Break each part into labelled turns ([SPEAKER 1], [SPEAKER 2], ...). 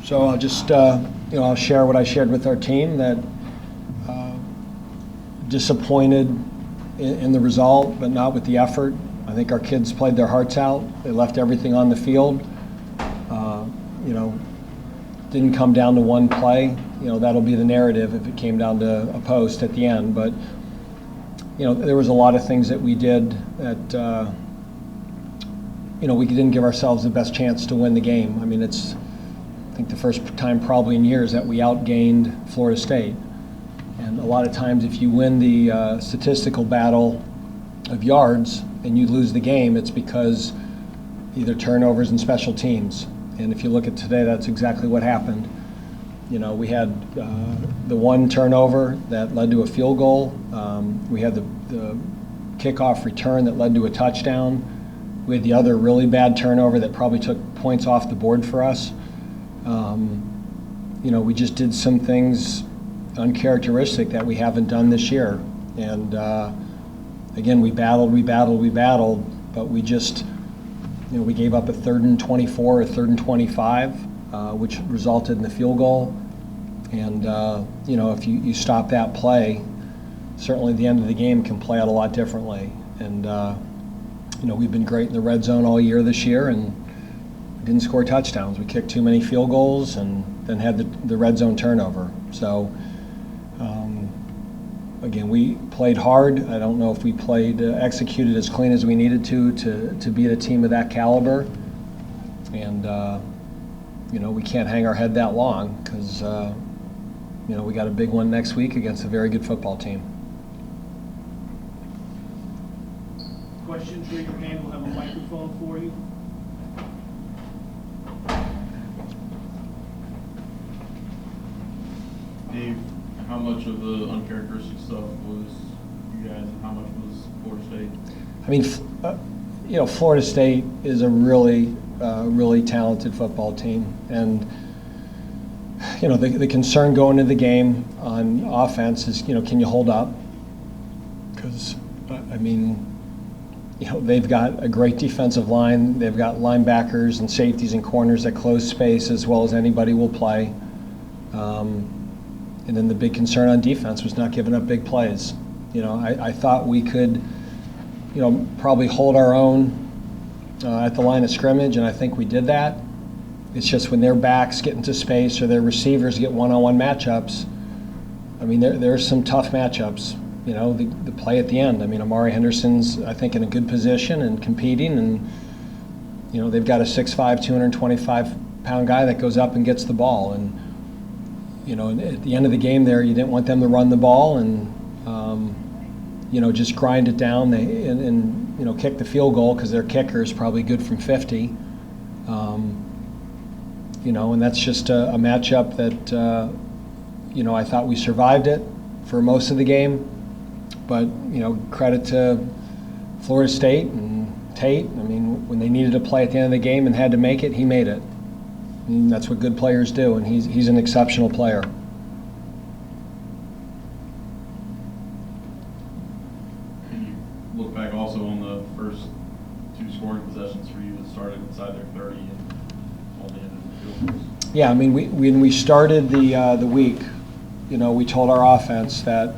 [SPEAKER 1] So I'll just, I'll share what I shared with our team, that disappointed in the result, but not with the effort. I think our kids played their hearts out. They left everything on the field. Didn't come down to one play. That'll be the narrative if it came down to a post at the end. But, there was a lot of things that we did that, we didn't give ourselves the best chance to win the game. I mean, it's, I think, the first time probably in years that we outgained Florida State. And a lot of times if you win the statistical battle of yards and you lose the game, it's because either turnovers and special teams. And if you look at today, that's exactly what happened. We had the one turnover that led to a field goal. We had the kickoff return that led to a touchdown. We had the other really bad turnover that probably took points off the board for us. We just did some things uncharacteristic that we haven't done this year. And again, we battled, but we just, we gave up a 3rd and 24, a 3rd and 25, which resulted in the field goal. And if you stop that play, certainly the end of the game can play out a lot differently. And we've been great in the red zone all year this year, and we didn't score touchdowns. We kicked too many field goals and then had the red zone turnover. So again, we played hard. I don't know if we executed as clean as we needed to beat a team of that caliber. And we can't hang our head that long because we got a big one next week against a very good football team.
[SPEAKER 2] Questions, raise your hand. We'll have a microphone for you.
[SPEAKER 3] Dave, how much of the uncharacteristic stuff was you guys and how much was Florida State?
[SPEAKER 1] I mean, Florida State is a really talented football team. And, the concern going into the game on offense is, can you hold up? Because, they've got a great defensive line. They've got linebackers and safeties and corners that close space as well as anybody will play. And then the big concern on defense was not giving up big plays. I thought we could, probably hold our own at the line of scrimmage, and I think we did that. It's just when their backs get into space or their receivers get one-on-one matchups, there's some tough matchups. The play at the end. Amari Henderson's, I think, in a good position and competing, and, they've got a 6'5", 225-pound guy that goes up and gets the ball. And, at the end of the game there, you didn't want them to run the ball and, just grind it down and kick the field goal because their kicker is probably good from 50. And that's just a matchup that, I thought we survived it for most of the game. But, credit to Florida State and Tate. When they needed to play at the end of the game and had to make it, he made it. And that's what good players do, and he's an exceptional player.
[SPEAKER 3] Can you look back also on the first 2 scoring possessions for you that started inside their 30 and only ended in field goals?
[SPEAKER 1] Yeah, when we started the week, we told our offense that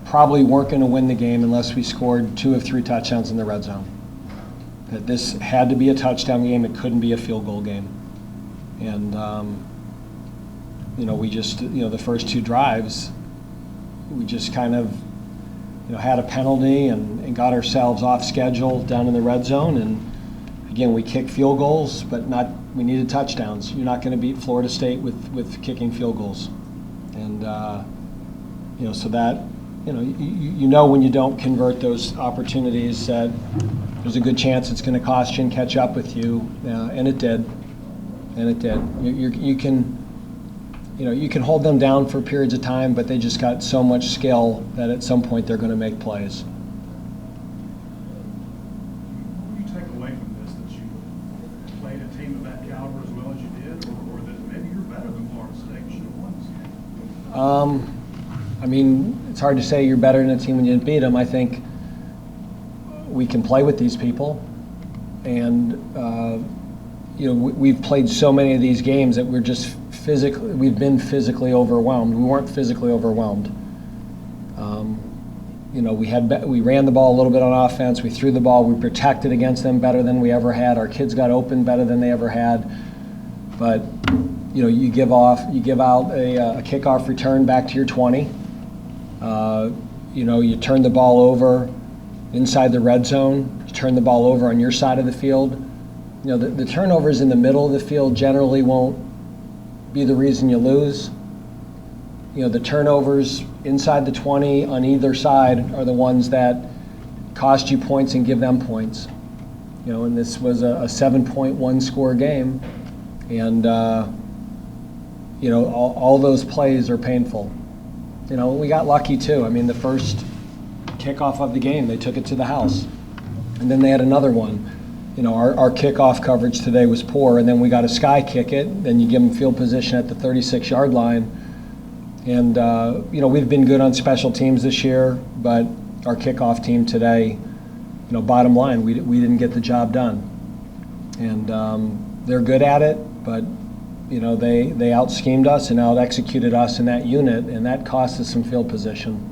[SPEAKER 1] probably weren't going to win the game unless we scored 2 of 3 touchdowns in the red zone. That this had to be a touchdown game. It couldn't be a field goal game. And, we just, the first 2 drives, we just kind of, had a penalty and got ourselves off schedule down in the red zone. And, again, we kicked field goals, but we needed touchdowns. You're not going to beat Florida State with kicking field goals. And, so that, when you don't convert those opportunities that there's a good chance it's going to cost you and catch up with you, and it did. You can hold them down for periods of time, but they just got so much skill that at some point they're going to make plays.
[SPEAKER 2] What do you take away from this, that you played a team of that caliber as well as you did, or that maybe you're better than Florida State and should have won this game?
[SPEAKER 1] It's hard to say you're better than a team when you didn't beat them. I think we can play with these people, and we've played so many of these games that we've been physically overwhelmed. We weren't physically overwhelmed. We ran the ball a little bit on offense. We threw the ball. We protected against them better than we ever had. Our kids got open better than they ever had. But you give out a kickoff return back to your 20. You turn the ball over inside the red zone. You turn the ball over on your side of the field. The turnovers in the middle of the field generally won't be the reason you lose. The turnovers inside the 20 on either side are the ones that cost you points and give them points. And this was a 7.1 score game, and all those plays are painful. We got lucky too. I mean, the first kickoff of the game, they took it to the house, and then they had another one. Our kickoff coverage today was poor, and then we got a sky kick it. Then you give them field position at the 36-yard line. And, we've been good on special teams this year, but our kickoff team today, bottom line, we didn't get the job done. And they're good at it, but, they out-schemed us and out-executed us in that unit, and that cost us some field position.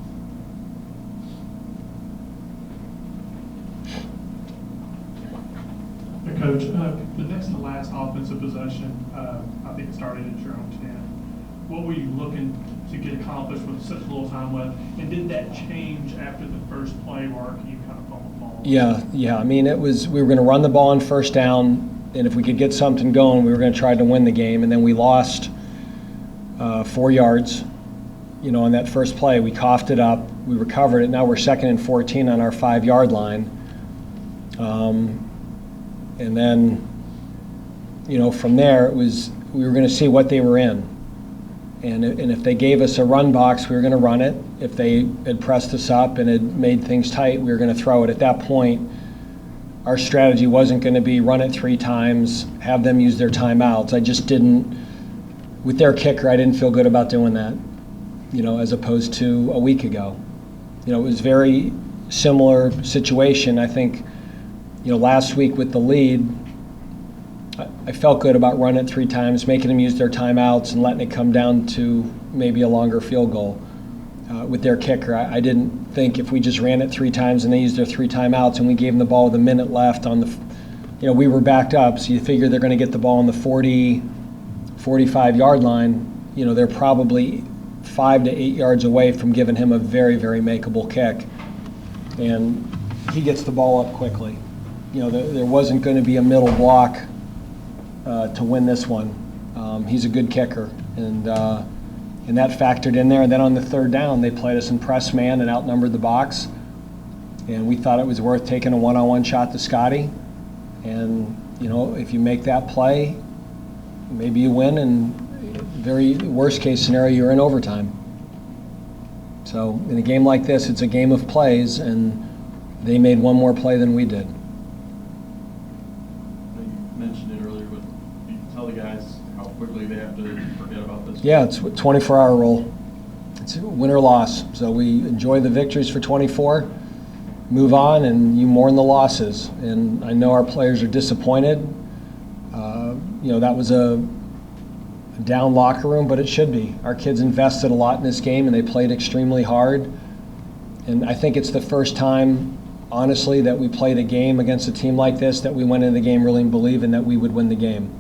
[SPEAKER 4] Coach, the next to last offensive possession, I think it started at your own 10. What were you looking to get accomplished with such little time left? And did that change after the first play where you kind of fumbled the ball?
[SPEAKER 1] Yeah. I mean, we were going to run the ball on first down, and if we could get something going, we were going to try to win the game. And then we lost 4 yards, on that first play. We coughed it up. We recovered it. Now we're 2nd and 14 on our 5-yard line. And then, from there, we were going to see what they were in. And if they gave us a run box, we were going to run it. If they had pressed us up and had made things tight, we were going to throw it. At that point, our strategy wasn't going to be run it 3 times, have them use their timeouts. I just didn't, with their kicker, I didn't feel good about doing that, as opposed to a week ago. It was very similar situation. I think, last week with the lead, I felt good about running it 3 times, making them use their timeouts and letting it come down to maybe a longer field goal. With their kicker, I didn't think if we just ran it 3 times and they used their 3 timeouts and we gave them the ball with a minute left on the, we were backed up, so you figure they're going to get the ball on the 40, 45-yard line. They're probably 5 to 8 yards away from giving him a very, very makeable kick. And he gets the ball up quickly. There wasn't going to be a middle block to win this one. He's a good kicker, and that factored in there. And then on the 3rd down, they played us in press man and outnumbered the box, and we thought it was worth taking a one-on-one shot to Scotty. And if you make that play, maybe you win, and very worst case scenario, you're in overtime. So in a game like this, it's a game of plays, and they made one more play than we did.
[SPEAKER 3] The guys how quickly they have to forget about this?
[SPEAKER 1] Yeah, it's a 24-hour rule. It's a win or loss. So we enjoy the victories for 24, move on, and you mourn the losses. And I know our players are disappointed. That was a down locker room, but it should be. Our kids invested a lot in this game, and they played extremely hard. And I think it's the first time, honestly, that we played a game against a team like this that we went into the game really believing that we would win the game.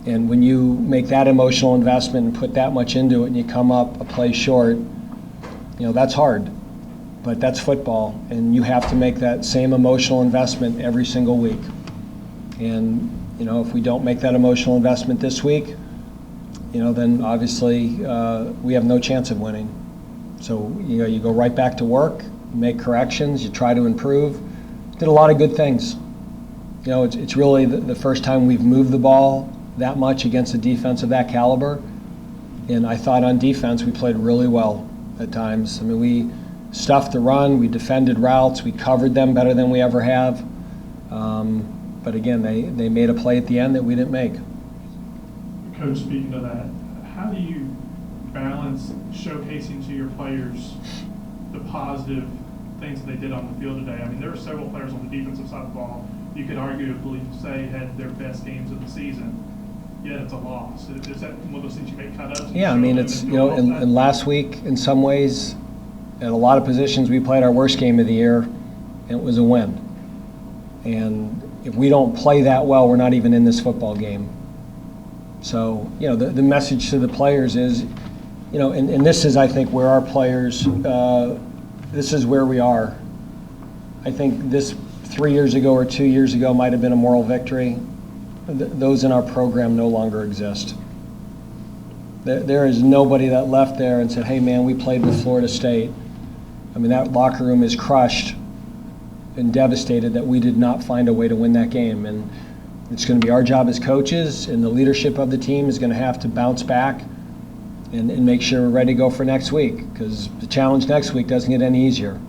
[SPEAKER 1] And when you make that emotional investment and put that much into it and you come up a play short, that's hard. But that's football, and you have to make that same emotional investment every single week. And, if we don't make that emotional investment this week, then obviously we have no chance of winning. So, you go right back to work, make corrections, you try to improve. Did a lot of good things. It's really the first time we've moved the ball that much against a defense of that caliber. And I thought on defense we played really well at times. I mean, we stuffed the run, we defended routes, we covered them better than we ever have. But again, they made a play at the end that we didn't make.
[SPEAKER 4] Coach, speaking of that, how do you balance showcasing to your players the positive things that they did on the field today? I mean, there were several players on the defensive side of the ball you could arguably say had their best games of the season, yet it's a loss. Is that one of those things you make cut ups?
[SPEAKER 1] Yeah, I mean, it's, in last week, in some ways, at a lot of positions, we played our worst game of the year, and it was a win. And if we don't play that well, we're not even in this football game. So, the message to the players is, and this is, I think, where our players, this is where we are. I think this 3 years ago or 2 years ago might have been a moral victory. Those in our program no longer exist. There is nobody that left there and said, hey man, we played with Florida State. I mean, that locker room is crushed and devastated that we did not find a way to win that game. And it's going to be our job as coaches, and the leadership of the team is going to have to bounce back and make sure we're ready to go for next week, because the challenge next week doesn't get any easier.